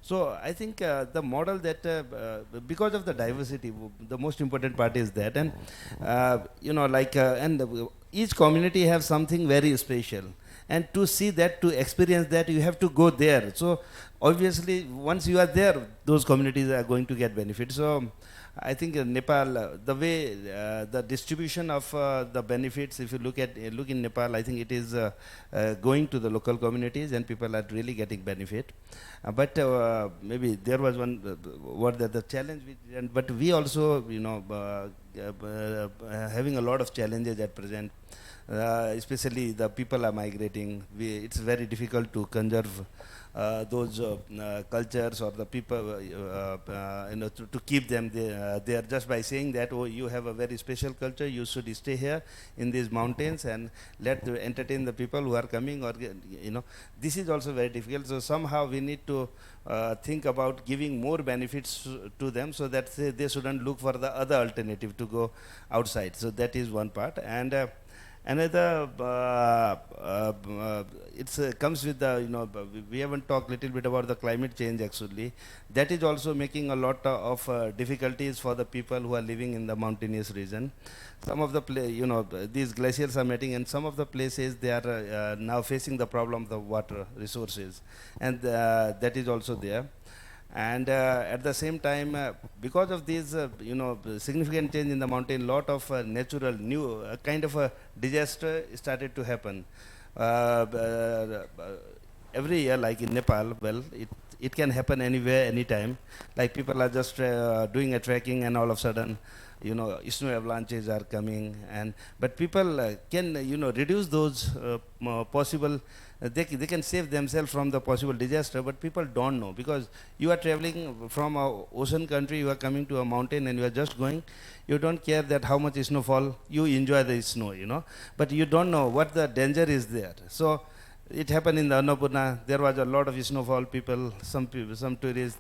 So I think the model that, because of the diversity, the most important part is that, and each community have something very special, and to see that, to experience that, you have to go there. So obviously, once you are there, those communities are going to get benefit. So I think Nepal, the way the distribution of the benefits, if you look in Nepal, I think it is going to the local communities, and people are really getting benefit. But maybe there was one what the challenge, but we also having a lot of challenges at present. Especially the people are migrating. It's very difficult to conserve those cultures or the people, to keep them there just by saying that, oh, you have a very special culture, you should stay here in these mountains and entertain the people who are coming, or this is also very difficult. So somehow we need to think about giving more benefits to them, so that they shouldn't look for the other alternative to go outside. So that is one part. And another, it comes with the, we haven't talked little bit about the climate change actually. That is also making a lot of difficulties for the people who are living in the mountainous region. Some of the these glaciers are melting, and some of the places they are now facing the problem of the water resources, and that is also there. And at the same time, because of this, significant change in the mountain, lot of natural new kind of a disaster started to happen. Every year, like in Nepal, well, it can happen anywhere, anytime. Like people are just doing a trekking, and all of a sudden, snow avalanches are coming, but people can reduce those possible. They can save themselves from the possible disaster, but people don't know, because you are traveling from a ocean country, you are coming to a mountain, and you are just going. You don't care that how much snowfall, you enjoy the snow, but you don't know what the danger is there. So it happened in the Annapurna. There was a lot of snowfall. Some tourists,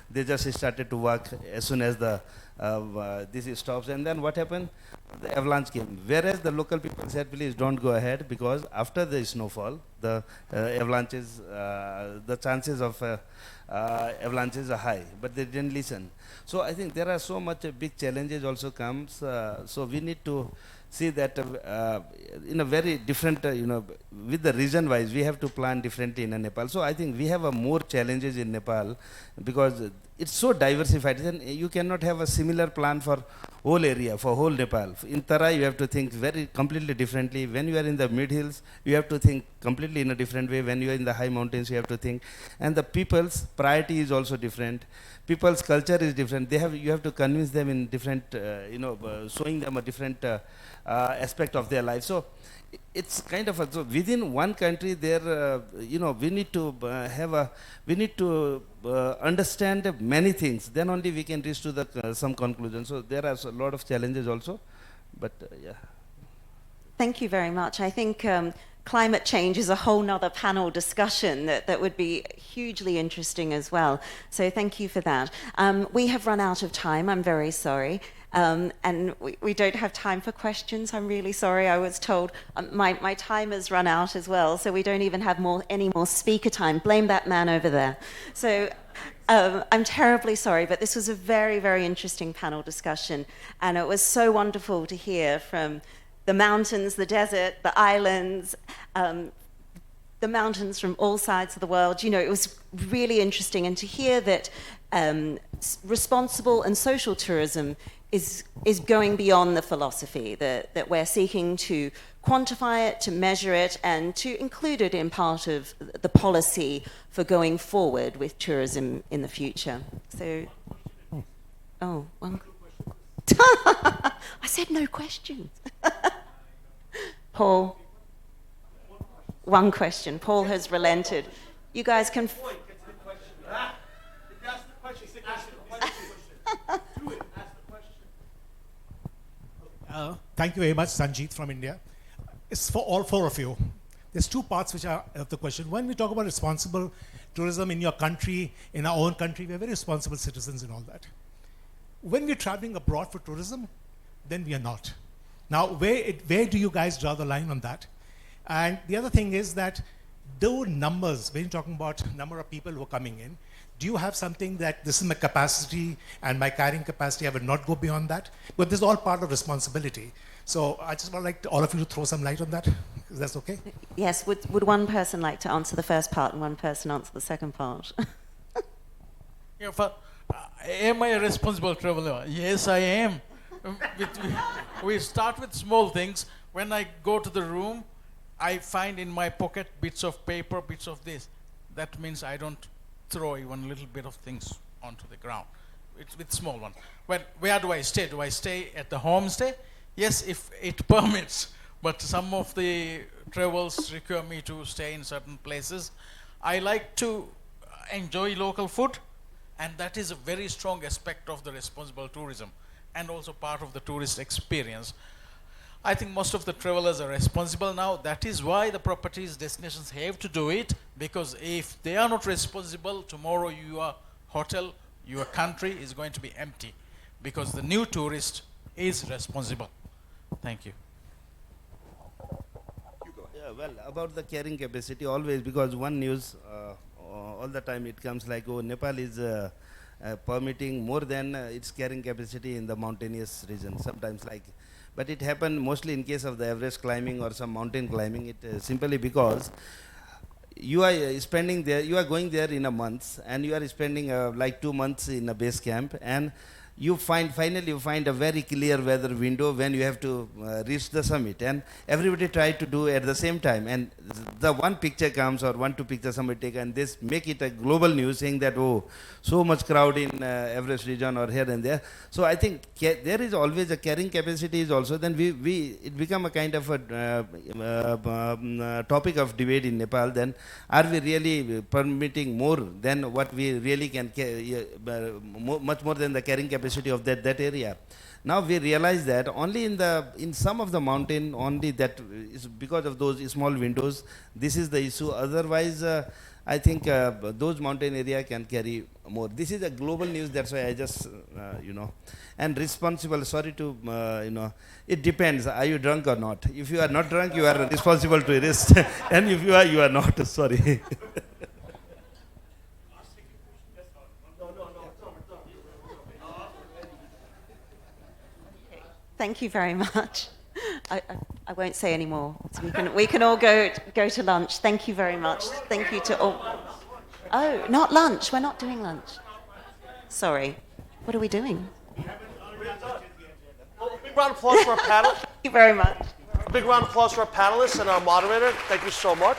they just started to walk as soon as this stops. And then what happened? The avalanche came. Whereas the local people said, please don't go ahead, because after the snowfall, the avalanches, the chances of avalanches are high. But they didn't listen. So I think there are so much big challenges also comes. So we need to see that in a very different, with the region wise, we have to plan differently in Nepal. So I think we have more challenges in Nepal, because it's so diversified. And you cannot have a similar plan for whole area, for whole Nepal. In Tarai, you have to think completely differently. When you are in the mid-hills, you have to think completely in a different way. When you are in the high mountains, you have to think. And the people's priority is also different. People's culture is different. You have to convince them in different, showing them a different aspect of their life. So it's kind of so within one country there, we need to understand many things. Then only we can reach to some conclusion. So there are a lot of challenges also, but yeah. Thank you very much. I think climate change is a whole nother panel discussion that would be hugely interesting as well. So thank you for that. We have run out of time, I'm very sorry. And we don't have time for questions. I'm really sorry. I was told my time has run out as well, so we don't even have any more speaker time. Blame that man over there. So I'm terribly sorry, but this was a very, very interesting panel discussion, and it was so wonderful to hear from the mountains, the desert, the islands, the mountains from all sides of the world. It was really interesting, and to hear that responsible and social tourism is going beyond the philosophy, that we're seeking to quantify it, to measure it, and to include it in part of the policy for going forward with tourism in the future. So, one. I said no questions. Paul, one question. Paul has relented. You guys can... Thank you very much, Sanjeet from India. It's for all four of you. There's two parts which are of the question. When we talk about responsible tourism in your country, in our own country, we're very responsible citizens and all that. When we're traveling abroad for tourism, then we are not. Now, where do you guys draw the line on that? And the other thing is that those numbers, when you're talking about number of people who are coming in, do you have something that this is my capacity and my carrying capacity, I will not go beyond that? But this is all part of responsibility. So I just would like all of you to throw some light on that. Is that okay? Yes, would one person like to answer the first part and one person answer the second part? Yeah, am I a responsible traveler? Yes, I am. We start with small things. When I go to the room, I find in my pocket bits of paper, bits of this. That means I don't throw even a little bit of things onto the ground. It's with small one. Well, where do I stay? Do I stay at the homestay? Yes, if it permits. But some of the travels require me to stay in certain places. I like to enjoy local food, and that is a very strong aspect of the responsible tourism and also part of the tourist experience. I think most of the travelers are responsible now. That is why the properties, destinations have to do it, because if they are not responsible, tomorrow your hotel, your country is going to be empty, because the new tourist is responsible. Thank you. Yeah, well, about the carrying capacity, always, because one news all the time it comes like, oh, Nepal is permitting more than its carrying capacity in the mountainous region. Sometimes like, but it happened mostly in case of the Everest climbing or some mountain climbing. It simply because you are spending there, you are going there in a month, and you are spending like 2 months in a base camp, and you finally you find a very clear weather window when you have to reach the summit, and everybody try to do at the same time, and the one picture comes or 1-2 pictures somebody take, and this make it a global news saying that, oh, so much crowd in Everest region or here and there. So I think there is always a carrying capacity is also, then it become a kind of a topic of debate in Nepal. Then are we really permitting more than what we really can much more than the carrying capacity of that area? Now we realize that only in some of the mountain, only that is because of those small windows, this is the issue. Otherwise I think those mountain area can carry more. This is a global news, that's why I just and responsible, sorry to it depends, are you drunk or not? If you are not drunk, you are responsible tourist and if you are not, sorry. Thank you very much. I won't say any more. So we can all go to lunch. Thank you very much. Thank you to all. Oh, not lunch. We're not doing lunch. Sorry. What are we doing? Big round of applause for our panel. Thank you very much. Big round of applause for our panelists and our moderator. Thank you so much.